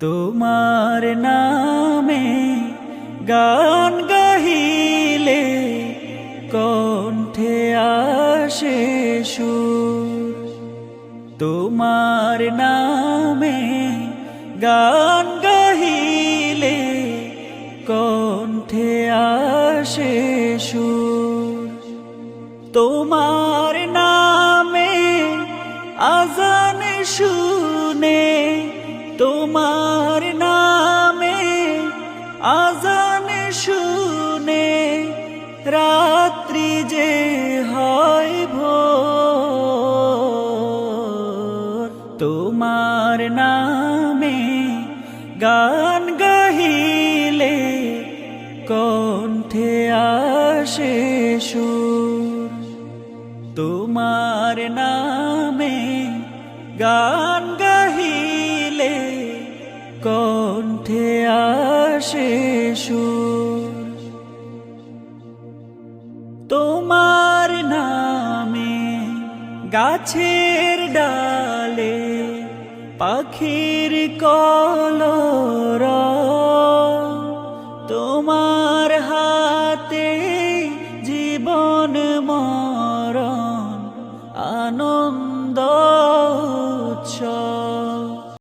তোমার নামে গান গাহিলে কণ্ঠে আসে সুর। তোমার নামে গান গাহিলে কণ্ঠে আসে সুর। তোমার নামে আজান শুনে, তোমার নামে আজান শুনে রাত্রি যে হয় ভোর। তোমার নামে গান গাহিলে কণ্ঠে আসে সুর। তোমার নামে গান গাহিলে কণ্ঠে আসে সুর। তোমার নামে গাছের ডালে পাখির কলরব, তোমার